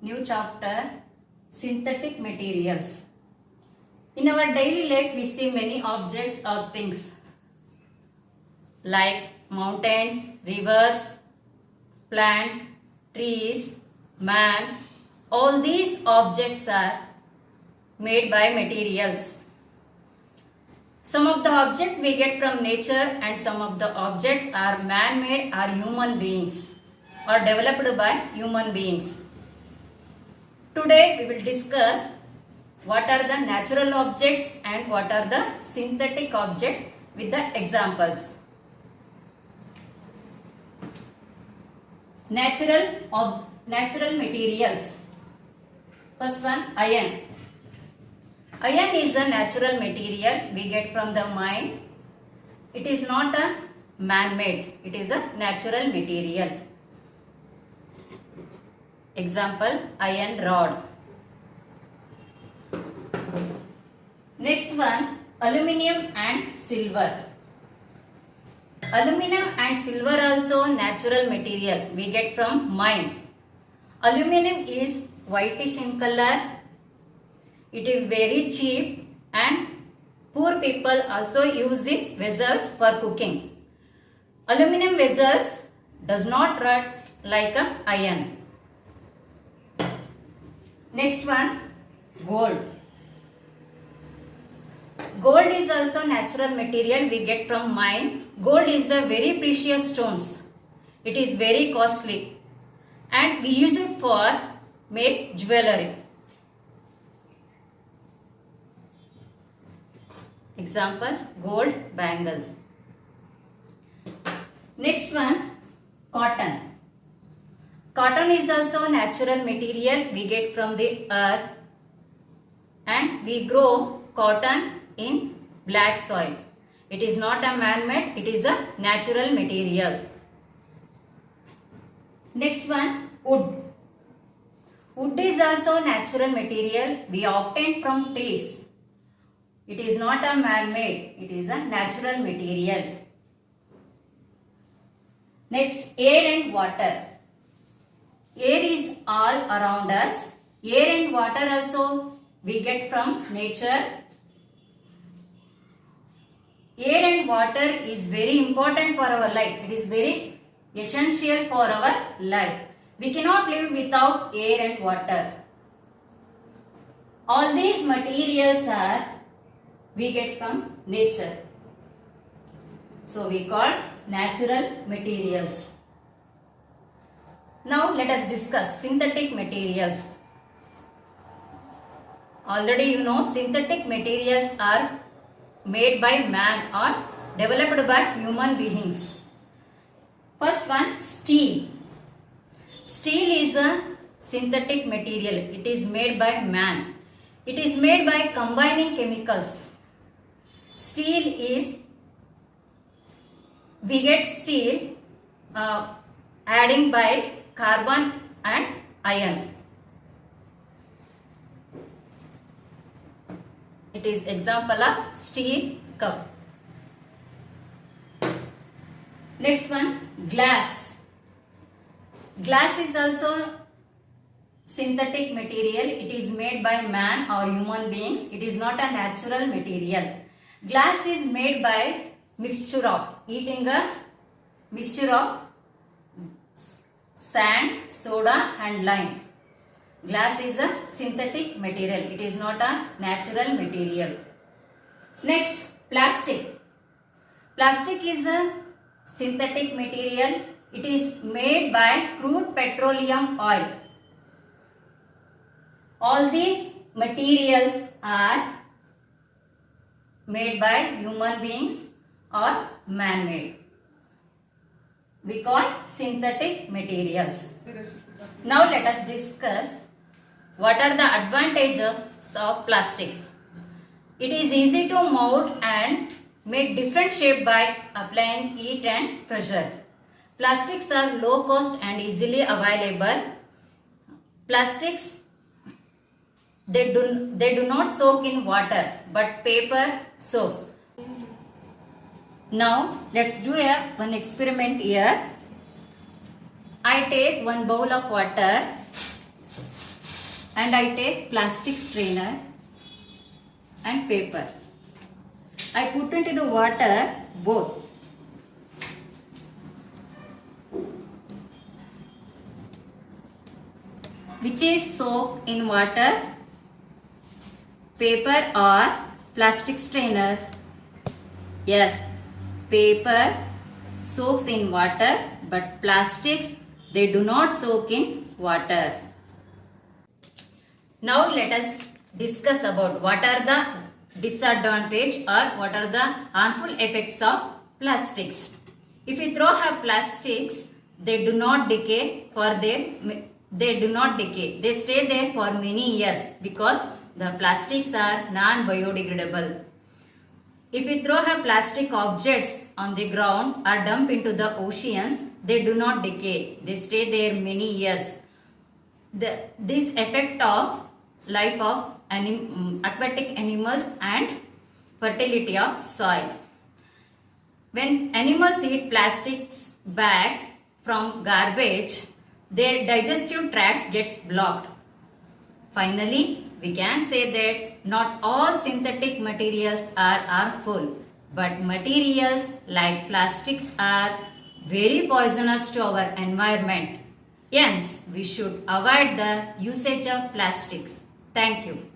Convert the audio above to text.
new chapter, synthetic materials. In our daily life we see many objects or things like mountains, rivers, plants, trees, man. All these objects are made by materials. Some of the objects we get from nature and some of the objects are man-made or human beings or developed by human beings. Today we will discuss what are the natural objects and what are the synthetic objects with the examples. Natural materials. First one, iron. Iron is a natural material we get from the mine. It is not a man-made. It is a natural material. Example, iron rod. Next one, aluminium and silver. Aluminum and silver also natural material we get from mine. Aluminum is whitish in color. It is very cheap and poor people also use these vessels for cooking. Aluminum vessels does not rust like a iron. Next one, gold. Gold is also natural material we get from mine. Gold is a very precious stones. It is very costly and we use it for make jewelry. Example, gold bangle. Next one, cotton. Cotton is also natural material we get from the earth and we grow cotton in black soil. It is not a man-made, it is a natural material. Next one, wood. Wood is also natural material we obtain from trees. It is not a man-made, it is a natural material. Next, air and water. Air is all around us. Air and water also we get from nature. Air and water is very important for our life. It is very essential for our life. We cannot live without air and water. All these materials are we get from nature. So we call natural materials. Now let us discuss synthetic materials. Already you know synthetic materials are made by man or developed by human beings. First one, steel. Steel is a synthetic material. It is made by man. It is made by combining chemicals. Steel is, we get steel adding by carbon and iron. It is example of steel cup. Next one, glass. Glass is also synthetic material. It is made by man or human beings. It is not a natural material. Glass is made by mixture of eating a mixture of sand, soda and lime. Glass is a synthetic material. It is not a natural material. Next, plastic. Plastic is a synthetic material. It is made by crude petroleum oil. All these materials are made by human beings or man-made. We call synthetic materials. Now let us discuss what are the advantages of plastics. It is easy to mold and make different shape by applying heat and pressure. Plastics are low cost and easily available. Plastics, they do not soak in water, but paper soaks. Now let's do one experiment here. I take one bowl of water and I take plastic strainer and paper. I put into the water both. Which is soaked in water, paper or plastic strainer? Yes, paper soaks in water, but plastics, they do not soak in water. Now let us discuss about what are the disadvantage or what are the harmful effects of plastics. If you throw away plastics, they do not decay they stay there for many years because the plastics are non-biodegradable. If you throw away plastic objects on the ground or dump into the oceans, they do not decay, they stay there many years. This effect of life of aquatic animals and fertility of soil. When animals eat plastic bags from garbage, their digestive tracts gets blocked. Finally, we can say that not all synthetic materials are harmful, but materials like plastics are very poisonous to our environment. Hence, we should avoid the usage of plastics. Thank you.